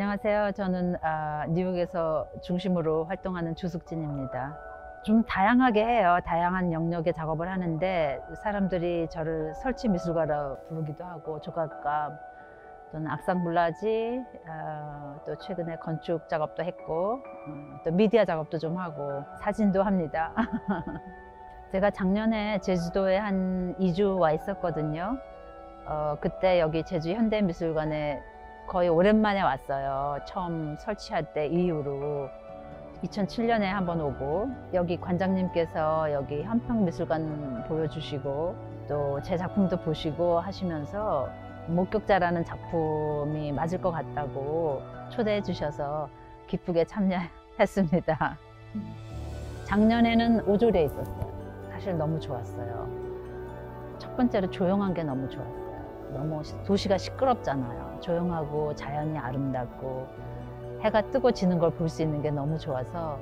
안녕하세요. 저는 뉴욕에서 중심으로 활동하는 주숙진입니다. 좀 다양하게 해요. 다양한 영역의 작업을 하는데 사람들이 저를 설치 미술가라 부르기도 하고 조각가 또는 악상블라지, 또 최근에 건축 작업도 했고 또 미디어 작업도 좀 하고 사진도 합니다. 제가 작년에 제주도에 한 2주 와 있었거든요. 그때 여기 제주 현대미술관에 거의 오랜만에 왔어요. 처음 설치할 때 이후로 2007년에 한번 오고 여기 관장님께서 여기 한평미술관 보여주시고 또 제 작품도 보시고 하시면서 목격자라는 작품이 맞을 것 같다고 초대해 주셔서 기쁘게 참여했습니다. 작년에는 오졸에 있었어요. 사실 너무 좋았어요. 첫 번째로 조용한 게 너무 좋았어요. 너무 도시가 시끄럽잖아요. 조용하고 자연이 아름답고 해가 뜨고 지는 걸 볼 수 있는 게 너무 좋아서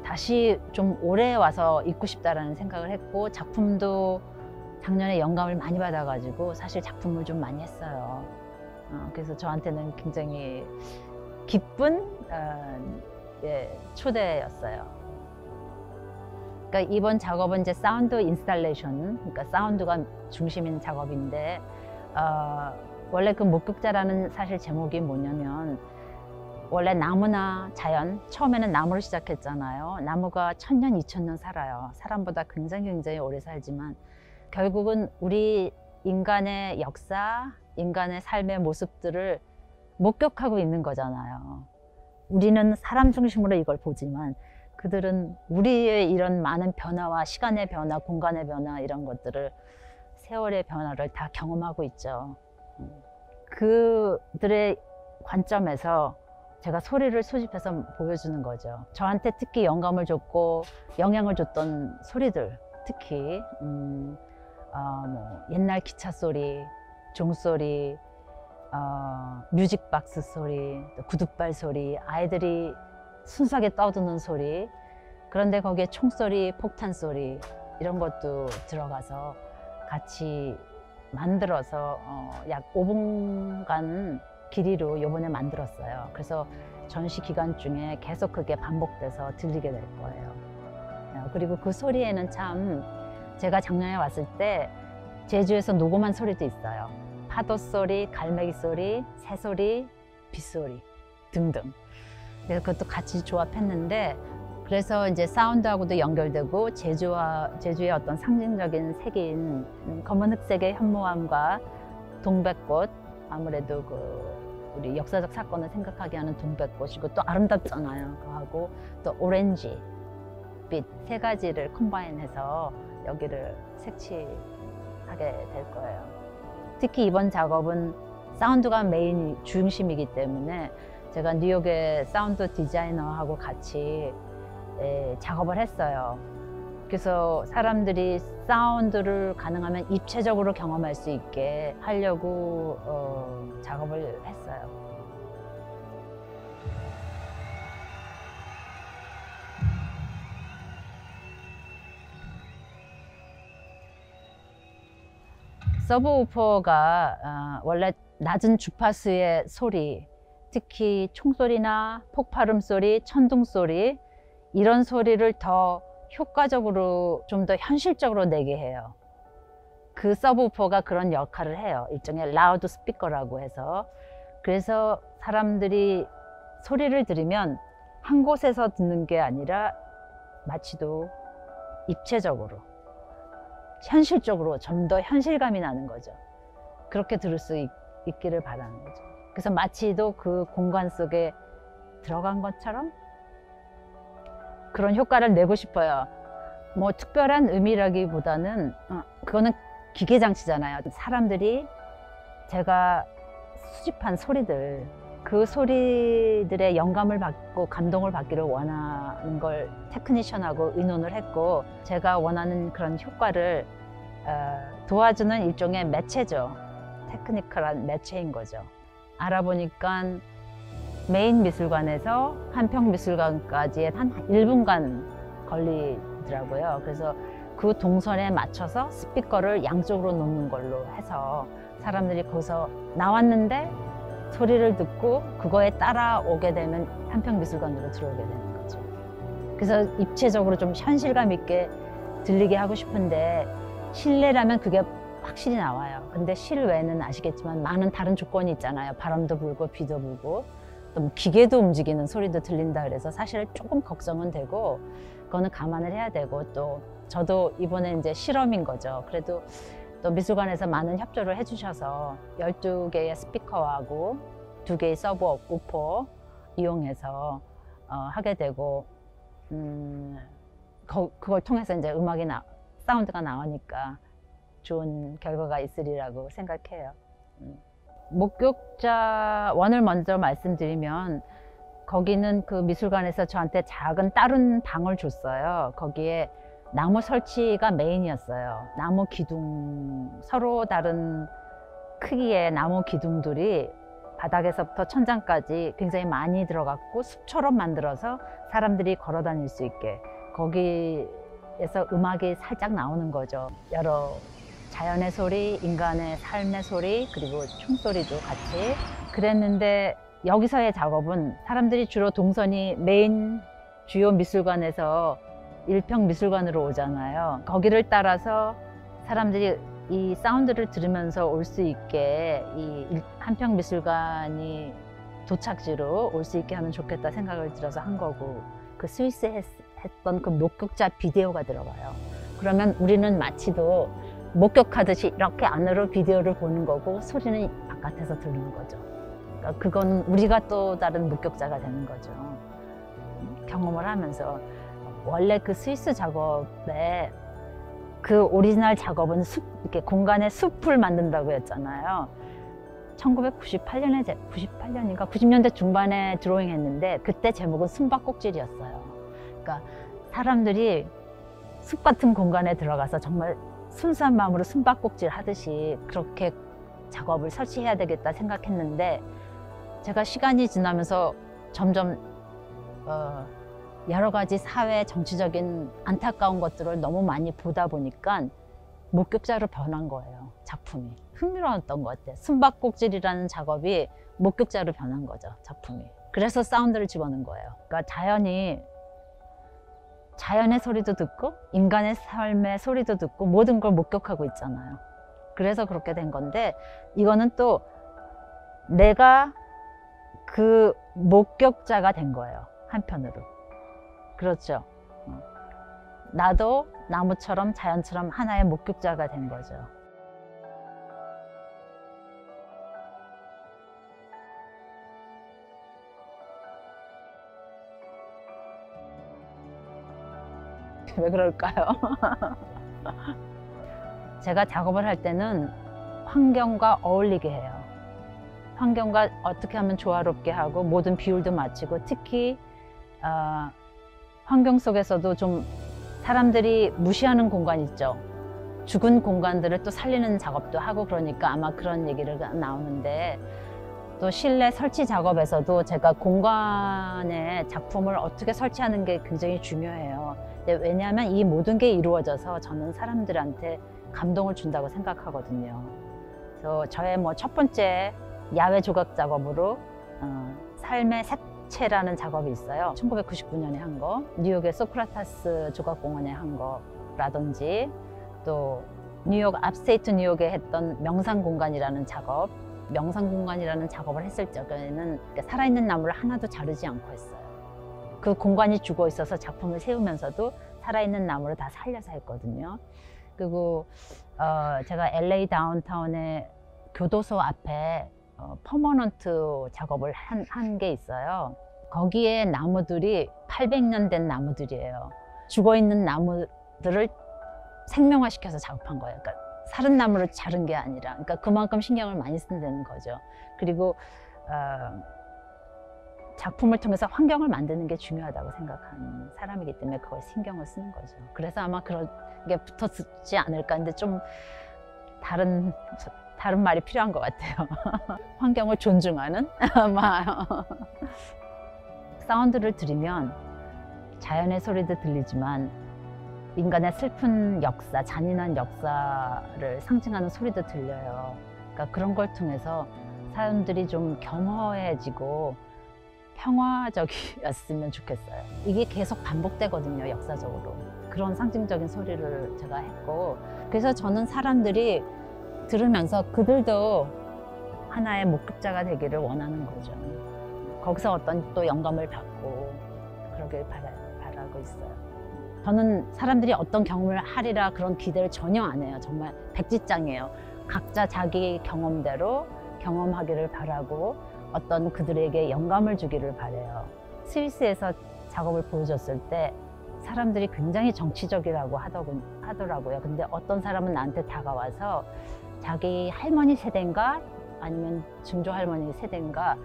다시 좀 오래 와서 있고 싶다라는 생각을 했고 작품도 작년에 영감을 많이 받아가지고 사실 작품을 좀 많이 했어요. 그래서 저한테는 굉장히 기쁜 초대였어요. 그러니까 이번 작업은 이제 사운드 인스탈레이션, 그러니까 사운드가 중심인 작업인데 원래 그 목격자라는 사실 제목이 뭐냐면 원래 나무나 자연, 처음에는 나무로 시작했잖아요. 나무가 1000년, 2000년 살아요. 사람보다 굉장히 오래 살지만 결국은 우리 인간의 역사, 인간의 삶의 모습들을 목격하고 있는 거잖아요. 우리는 사람 중심으로 이걸 보지만 그들은 우리의 이런 많은 변화와 시간의 변화, 공간의 변화 이런 것들을 세월의 변화를 다 경험하고 있죠. 그들의 관점에서 제가 소리를 수집해서 보여주는 거죠. 저한테 특히 영감을 줬고 영향을 줬던 소리들, 특히 옛날 기차 소리, 종소리, 뮤직박스 소리, 또 구둣발 소리, 아이들이 순수하게 떠드는 소리, 그런데 거기에 총소리, 폭탄 소리 이런 것도 들어가서 같이 만들어서 약 5분간 길이로 이번에 만들었어요. 그래서 전시 기간 중에 계속 그게 반복돼서 들리게 될 거예요. 그리고 그 소리에는 참 제가 작년에 왔을 때 제주에서 녹음한 소리도 있어요. 파도 소리, 갈매기 소리, 새소리, 빗소리 등등. 그래서 그것도 같이 조합했는데 그래서 이제 사운드하고도 연결되고 제주의 어떤 상징적인 색인 검은 흑색의 현무암과 동백꽃, 아무래도 우리 역사적 사건을 생각하게 하는 동백꽃이고 또 아름답잖아요. 그거하고 또 오렌지 빛 세 가지를 컴바인해서 여기를 색칠하게 될 거예요. 특히 이번 작업은 사운드가 메인 중심이기 때문에 제가 뉴욕의 사운드 디자이너하고 같이 작업을 했어요. 그래서 사람들이 사운드를 가능하면 입체적으로 경험할 수 있게 하려고 작업을 했어요. 서브우퍼가 원래 낮은 주파수의 소리, 특히 총소리나 폭발음 소리, 천둥 소리 이런 소리를 더 효과적으로 좀 더 현실적으로 내게 해요. 그 서브우퍼가 그런 역할을 해요. 일종의 라우드 스피커라고 해서. 그래서 사람들이 소리를 들으면 한 곳에서 듣는 게 아니라 마치도 입체적으로 현실적으로 좀 더 현실감이 나는 거죠. 그렇게 들을 수 있기를 바라는 거죠. 그래서 마치도 그 공간 속에 들어간 것처럼 그런 효과를 내고 싶어요. 뭐 특별한 의미라기보다는 그거는 기계장치잖아요. 사람들이 제가 수집한 소리들, 그 소리들의 영감을 받고 감동을 받기를 원하는 걸 테크니션하고 의논을 했고 제가 원하는 그런 효과를 도와주는 일종의 매체죠. 테크니컬한 매체인 거죠. 알아보니까 메인 미술관에서 한평미술관까지 한 1분간 걸리더라고요. 그래서 그 동선에 맞춰서 스피커를 양쪽으로 놓는 걸로 해서 사람들이 거기서 나왔는데 소리를 듣고 그거에 따라오게 되면 한평미술관으로 들어오게 되는 거죠. 그래서 입체적으로 좀 현실감 있게 들리게 하고 싶은데 실내라면 그게 확실히 나와요. 근데 실외는 아시겠지만 많은 다른 조건이 있잖아요. 바람도 불고 비도 불고 또 기계도 움직이는 소리도 들린다 그래서 사실 조금 걱정은 되고 그거는 감안을 해야 되고 또 저도 이번에 이제 실험인 거죠. 그래도 또 미술관에서 많은 협조를 해주셔서 12개의 스피커하고 2개의 서브 우퍼 이용해서 하게 되고 그걸 통해서 이제 사운드가 나오니까 좋은 결과가 있으리라고 생각해요. 목격자원을 먼저 말씀드리면 거기는 그 미술관에서 저한테 작은 다른 방을 줬어요. 거기에 나무 설치가 메인이었어요. 나무 기둥, 서로 다른 크기의 나무 기둥들이 바닥에서부터 천장까지 굉장히 많이 들어갔고 숲처럼 만들어서 사람들이 걸어 다닐 수 있게 거기에서 음악이 살짝 나오는 거죠. 여러 자연의 소리, 인간의 삶의 소리, 그리고 총소리도 같이 그랬는데 여기서의 작업은 사람들이 주로 동선이 메인 주요 미술관에서 일평미술관으로 오잖아요. 거기를 따라서 사람들이 이 사운드를 들으면서 올 수 있게 이 한평미술관이 도착지로 올 수 있게 하면 좋겠다 생각을 들어서 한 거고 그 스위스에 했던 그 목격자 비디오가 들어가요. 그러면 우리는 마치도 목격하듯이 이렇게 안으로 비디오를 보는 거고 소리는 바깥에서 들리는 거죠. 그러니까 그건 우리가 또 다른 목격자가 되는 거죠. 경험을 하면서 원래 그 스위스 작업에 그 오리지널 작업은 이렇게 공간에 숲을 만든다고 했잖아요. 1998년에 98년인가 90년대 중반에 드로잉 했는데 그때 제목은 숨바꼭질이었어요. 그러니까 사람들이 숲 같은 공간에 들어가서 정말 순수한 마음으로 숨바꼭질 하듯이 그렇게 작업을 설치해야 되겠다 생각했는데 제가 시간이 지나면서 점점 여러 가지 사회 정치적인 안타까운 것들을 너무 많이 보다 보니까 목격자로 변한 거예요. 작품이 흥미로웠던 것 같아요. 숨바꼭질이라는 작업이 목격자로 변한 거죠. 작품이. 그래서 사운드를 집어넣은 거예요. 그러니까 자연의 소리도 듣고 인간의 삶의 소리도 듣고 모든 걸 목격하고 있잖아요. 그래서 그렇게 된 건데 이거는 또 내가 그 목격자가 된 거예요. 한편으로. 그렇죠. 나도 나무처럼 자연처럼 하나의 목격자가 된 거죠. 왜 그럴까요? 제가 작업을 할 때는 환경과 어울리게 해요. 환경과 어떻게 하면 조화롭게 하고 모든 비율도 맞추고 특히 환경 속에서도 좀 사람들이 무시하는 공간 있죠. 죽은 공간들을 또 살리는 작업도 하고 그러니까 아마 그런 얘기를 나오는데 또 실내 설치 작업에서도 제가 공간에 작품을 어떻게 설치하는 게 굉장히 중요해요. 근데 왜냐하면 이 모든 게 이루어져서 저는 사람들한테 감동을 준다고 생각하거든요. 그래서 저의 첫 번째 야외 조각 작업으로 삶의 색채라는 작업이 있어요. 1999년에 한 거, 뉴욕의 소크라테스 조각공원에 한 거라든지 또 뉴욕 앞스테이트 뉴욕에 했던 명상공간이라는 작업, 명상공간이라는 작업을 했을 적에는 살아있는 나무를 하나도 자르지 않고 했어요. 그 공간이 죽어 있어서 작품을 세우면서도 살아있는 나무를 다 살려서 했거든요. 그리고 제가 LA 다운타운의 교도소 앞에 퍼머넌트 작업을 한 게 있어요. 거기에 나무들이 800년 된 나무들이에요. 죽어있는 나무들을 생명화시켜서 작업한 거예요. 그러니까 사른 나무를 자른 게 아니라 그러니까 그만큼 신경을 많이 쓴다는 거죠. 그리고 작품을 통해서 환경을 만드는 게 중요하다고 생각하는 사람이기 때문에 그걸 신경을 쓰는 거죠. 그래서 아마 그런 게 붙었지 않을까 근데 좀 다른 말이 필요한 것 같아요. 환경을 존중하는 사운드를 들으면 자연의 소리도 들리지만 인간의 슬픈 역사, 잔인한 역사를 상징하는 소리도 들려요. 그러니까 그런 걸 통해서 사람들이 좀 겸허해지고 평화적이었으면 좋겠어요. 이게 계속 반복되거든요, 역사적으로. 그런 상징적인 소리를 제가 했고, 그래서 저는 사람들이 들으면서 그들도 하나의 목격자가 되기를 원하는 거죠. 거기서 어떤 또 영감을 받고 그러길 바라고 있어요. 저는 사람들이 어떤 경험을 하리라 그런 기대를 전혀 안 해요. 정말 백지장이에요. 각자 자기 경험대로 경험하기를 바라고 어떤 그들에게 영감을 주기를 바라요. 스위스에서 작업을 보여줬을 때 사람들이 굉장히 정치적이라고 하더라고요. 근데 어떤 사람은 나한테 다가와서 자기 할머니 세대인가 아니면 증조 할머니 세대인가,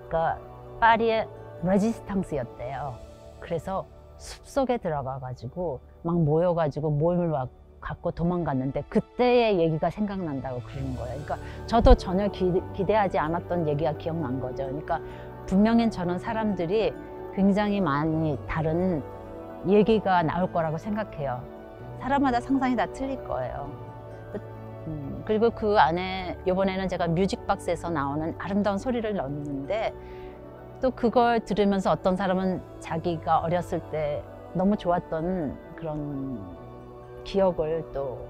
그러니까 파리의 레지스탕스였대요. 그래서 숲속에 들어가가지고 막 모여가지고 모임을 갖고 도망갔는데 그때의 얘기가 생각난다고 그러는 거예요. 그러니까 저도 전혀 기대하지 않았던 얘기가 기억난 거죠. 그러니까 분명히 저는 사람들이 굉장히 많이 다른 얘기가 나올 거라고 생각해요. 사람마다 상상이 다 틀릴 거예요. 그리고 그 안에 이번에는 제가 뮤직박스에서 나오는 아름다운 소리를 넣었는데 또 그걸 들으면서 어떤 사람은 자기가 어렸을 때 너무 좋았던 그런 기억을 또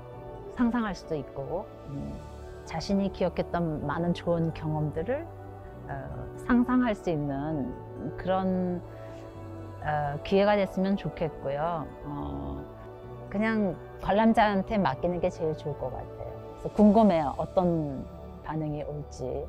상상할 수도 있고 자신이 기억했던 많은 좋은 경험들을 상상할 수 있는 그런 기회가 됐으면 좋겠고요. 그냥 관람자한테 맡기는 게 제일 좋을 것 같아요. 그래서 궁금해요. 어떤 반응이 올지.